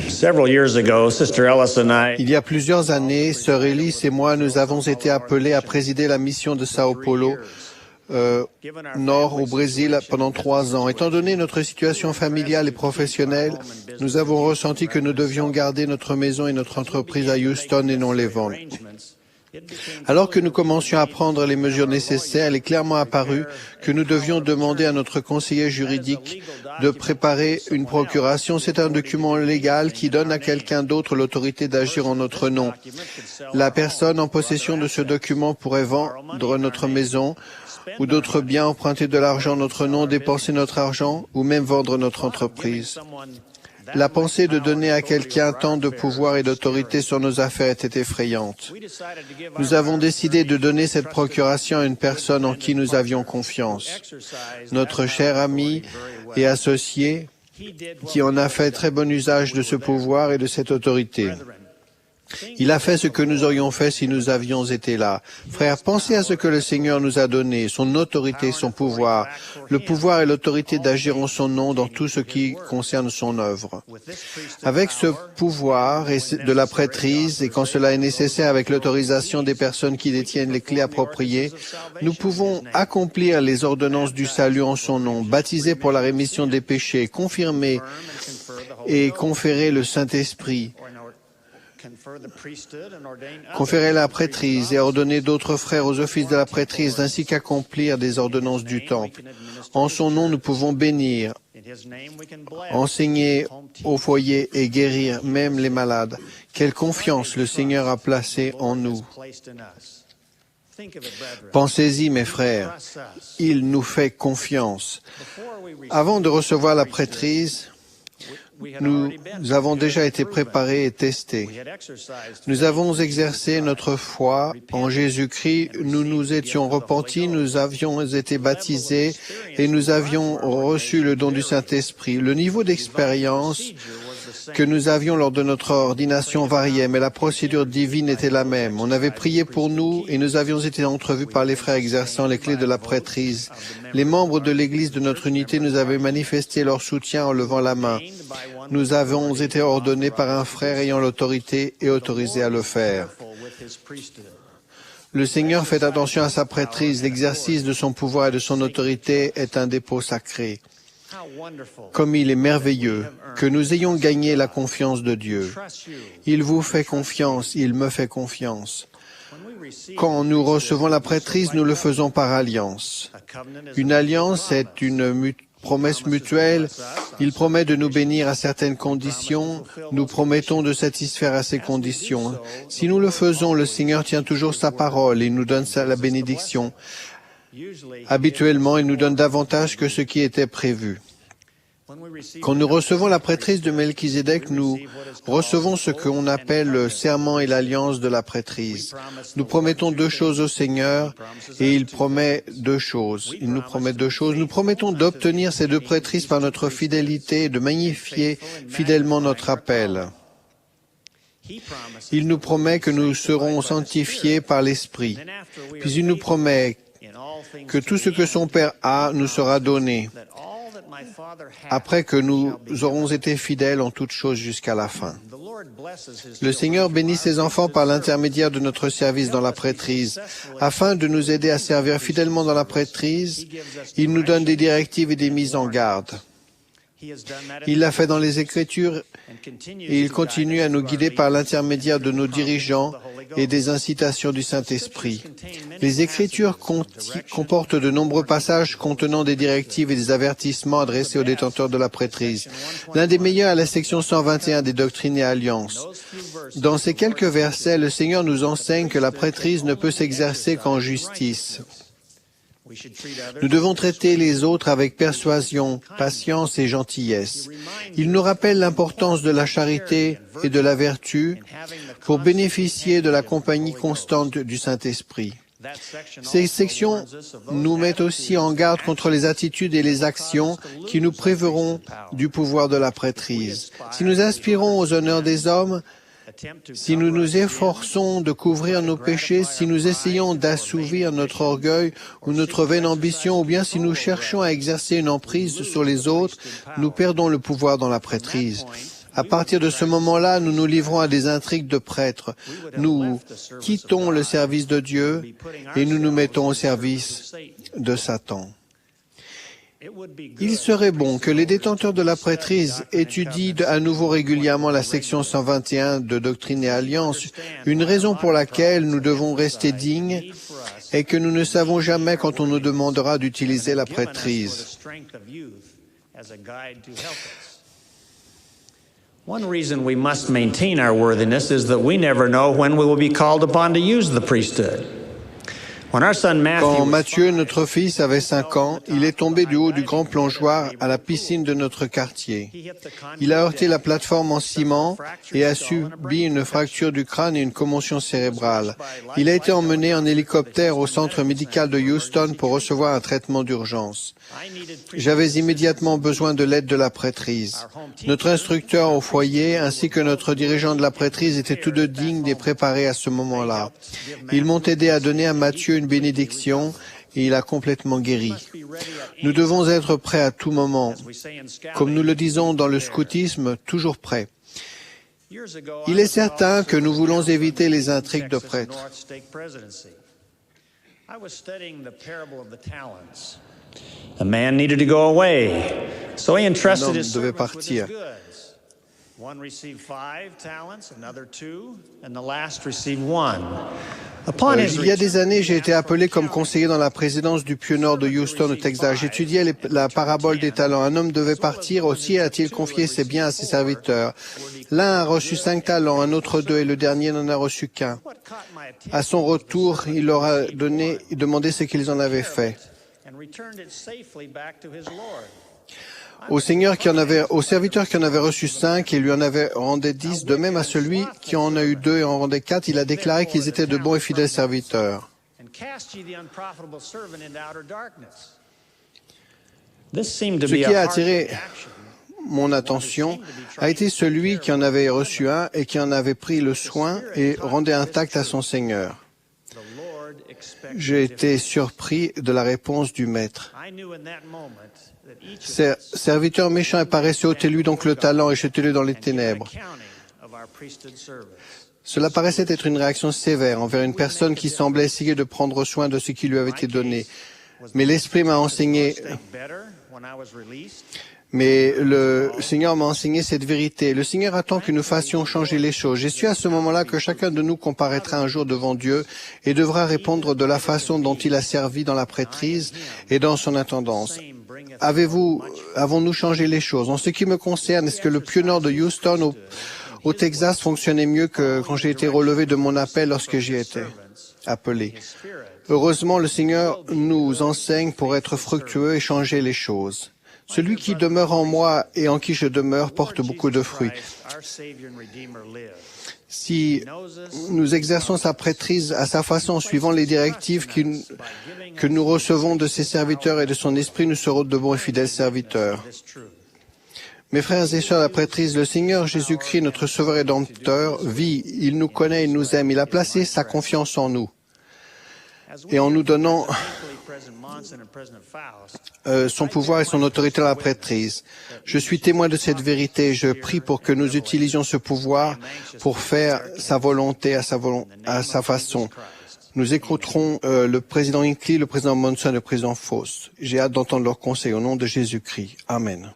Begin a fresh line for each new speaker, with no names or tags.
Several years ago, Sister Ellis and I
Il y a plusieurs années, Sœur Ellis et moi, nous avons été appelés à présider la mission de Sao Paulo, nord au Brésil, pendant 3 ans. Étant donné notre situation familiale et professionnelle, nous avons ressenti que nous devions garder notre maison et notre entreprise à Houston et non les vendre. Alors que nous commencions à prendre les mesures nécessaires, il est clairement apparu que nous devions demander à notre conseiller juridique de préparer une procuration. C'est un document légal qui donne à quelqu'un d'autre l'autorité d'agir en notre nom. La personne en possession de ce document pourrait vendre notre maison ou d'autres biens, emprunter de l'argent en notre nom, dépenser notre argent ou même vendre notre entreprise. La pensée de donner à quelqu'un tant de pouvoir et d'autorité sur nos affaires était effrayante. Nous avons décidé de donner cette procuration à une personne en qui nous avions confiance, notre cher ami et associé, qui en a fait très bon usage de ce pouvoir et de cette autorité. Il a fait ce que nous aurions fait si nous avions été là. Frères, pensez à ce que le Seigneur nous a donné, son autorité, son pouvoir, le pouvoir et l'autorité d'agir en son nom dans tout ce qui concerne son œuvre. Avec ce pouvoir et de la prêtrise, et quand cela est nécessaire avec l'autorisation des personnes qui détiennent les clés appropriées, nous pouvons accomplir les ordonnances du salut en son nom, baptiser pour la rémission des péchés, confirmer et conférer le Saint-Esprit, conférer la prêtrise et ordonner d'autres frères aux offices de la prêtrise, ainsi qu'accomplir des ordonnances du temple. En son nom, nous pouvons bénir, enseigner au foyer et guérir même les malades. Quelle confiance le Seigneur a placée en nous. Pensez-y, mes frères, il nous fait confiance. Avant de recevoir la prêtrise, nous avons déjà été préparés et testés. Nous avons exercé notre foi en Jésus-Christ, nous nous étions repentis, nous avions été baptisés et nous avions reçu le don du Saint-Esprit. Le niveau d'expérience que nous avions lors de notre ordination variait, mais la procédure divine était la même. On avait prié pour nous et nous avions été entrevus par les frères exerçant les clés de la prêtrise. Les membres de l'Église de notre unité nous avaient manifesté leur soutien en levant la main. Nous avons été ordonnés par un frère ayant l'autorité et autorisé à le faire. Le Seigneur fait attention à sa prêtrise. L'exercice de son pouvoir et de son autorité est un dépôt sacré. Comme il est merveilleux que nous ayons gagné la confiance de Dieu. Il vous fait confiance, il me fait confiance. Quand nous recevons la prêtrise, nous le faisons par alliance. Une alliance est une promesse mutuelle. Il promet de nous bénir à certaines conditions. Nous promettons de satisfaire à ces conditions. Si nous le faisons, le Seigneur tient toujours sa parole et nous donne la bénédiction. Habituellement, il nous donne davantage que ce qui était prévu. Quand nous recevons la prêtrise de Melchizedek, nous recevons ce qu'on appelle le serment et l'alliance de la prêtrise. Nous promettons 2 choses au Seigneur et il promet 2 choses. Il nous promet 2 choses. Nous promettons d'obtenir ces 2 prêtrises par notre fidélité et de magnifier fidèlement notre appel. Il nous promet que nous serons sanctifiés par l'Esprit. Puis il nous promet que tout ce que son Père a nous sera donné, après que nous aurons été fidèles en toutes choses jusqu'à la fin. Le Seigneur bénit ses enfants par l'intermédiaire de notre service dans la prêtrise. Afin de nous aider à servir fidèlement dans la prêtrise, il nous donne des directives et des mises en garde. Il l'a fait dans les Écritures et il continue à nous guider par l'intermédiaire de nos dirigeants et des incitations du Saint-Esprit. Les Écritures comportent de nombreux passages contenant des directives et des avertissements adressés aux détenteurs de la prêtrise. L'un des meilleurs est la section 121 des Doctrines et Alliances. Dans ces quelques versets, le Seigneur nous enseigne que la prêtrise ne peut s'exercer qu'en justice. Nous devons traiter les autres avec persuasion, patience et gentillesse. Il nous rappelle l'importance de la charité et de la vertu pour bénéficier de la compagnie constante du Saint-Esprit. Ces sections nous mettent aussi en garde contre les attitudes et les actions qui nous priveront du pouvoir de la prêtrise. Si nous aspirons aux honneurs des hommes, si nous nous efforçons de couvrir nos péchés, si nous essayons d'assouvir notre orgueil ou notre vaine ambition, ou bien si nous cherchons à exercer une emprise sur les autres, nous perdons le pouvoir dans la prêtrise. À partir de ce moment-là, nous nous livrons à des intrigues de prêtres. Nous quittons le service de Dieu et nous nous mettons au service de Satan. Il serait bon que les détenteurs de la prêtrise étudient à nouveau régulièrement la section 121 de Doctrine et Alliance. Une raison pour laquelle nous devons rester dignes est que nous ne savons jamais quand on nous demandera d'utiliser la prêtrise.
One reason we must maintain our worthiness is that we never know when we will be called upon to use the priesthood. When our son
Quand
Matthew
Mathieu, notre fils, avait 5 ans, il est tombé du haut du grand plongeoir à la piscine de notre quartier. Il a heurté la plateforme en ciment et a subi une fracture du crâne et une commotion cérébrale. Il a été emmené en hélicoptère au centre médical de Houston pour recevoir un traitement d'urgence. J'avais immédiatement besoin de l'aide de la prêtrise. Notre instructeur au foyer ainsi que notre dirigeant de la prêtrise étaient tous deux dignes et préparés à ce moment-là. Ils m'ont aidé à donner à Mathieu une bénédiction et il a complètement guéri. Nous devons être prêts à tout moment. Comme nous le disons dans le scoutisme, toujours prêts. Il est certain que nous voulons éviter les intrigues de prêtres.
A man needed to go away, so he entrusted
Un homme
his
devait
servants with his
partir.
goods. One received 5 talents, another 2, and the last received 1. Upon his
Il y a des
return,
années, j'ai
he
été
asked for
appelé comme
accounting.
conseiller dans la présidence du Pieux Nord de Houston, au Texas. J'étudiais la parabole des talents. Un homme devait partir, aussi a-t-il confié ses biens à ses serviteurs. L'un a reçu 5 talents, un autre 2, et le dernier n'en a reçu qu'un.
What caught my attention
À son retour, il leur a demandé ce qu'ils en avaient fait.
and returned it safely back to his Lord.
Au serviteur qui en avait reçu 5 et lui en avait rendu 10, de même à celui qui en a eu 2 et en rendait 4, il a déclaré qu'ils étaient de bons et fidèles serviteurs.
And cast ye the unprofitable servant into outer darkness. This seemed to
Ce
be
qui a
a
attiré
hard action.
mon attention a été celui qui en avait reçu un et qui en avait pris le soin et rendait intact à son Seigneur.
The Lord expected
J'ai été surpris de la réponse du maître.
I knew in that moment that each of us
Serviteur méchant et paresseux, ôtez-lui donc le talent et jetez-le dans les
and give an
ténèbres.
accounting of our priesthood service.
Cela paraissait être une réaction sévère envers une personne qui semblait essayer de prendre soin de ce qui lui avait été donné. Mais l'Esprit m'a enseigné, mais le Seigneur m'a enseigné cette vérité. Le Seigneur attend que nous fassions changer les choses. J'ai su à ce moment-là que chacun de nous comparaîtra un jour devant Dieu et devra répondre de la façon dont il a servi dans la prêtrise et dans son intendance. Avons-nous changé les choses? En ce qui me concerne, est-ce que le Pieux Nord de Houston au Texas fonctionnait mieux que quand j'ai été relevé de mon appel lorsque j'y étais appelé? Heureusement, le Seigneur nous enseigne pour être fructueux et changer les choses. Celui qui demeure en moi et en qui je demeure porte beaucoup de fruits. Si nous exerçons sa prêtrise à sa façon, suivant les directives que nous recevons de ses serviteurs et de son esprit, nous serons de bons et fidèles serviteurs. Mes frères et sœurs, la prêtrise, le Seigneur Jésus-Christ, notre Sauveur et Rédempteur, vit, il nous connaît, il nous aime, il a placé sa confiance en nous. Et en nous donnant son pouvoir et son autorité à la prêtrise. Je suis témoin de cette vérité. Je prie pour que nous utilisions ce pouvoir pour faire sa volonté à sa façon. Nous écouterons le président Hinckley, le président Monson et le président Faust. J'ai hâte d'entendre leurs conseils au nom de Jésus-Christ. Amen.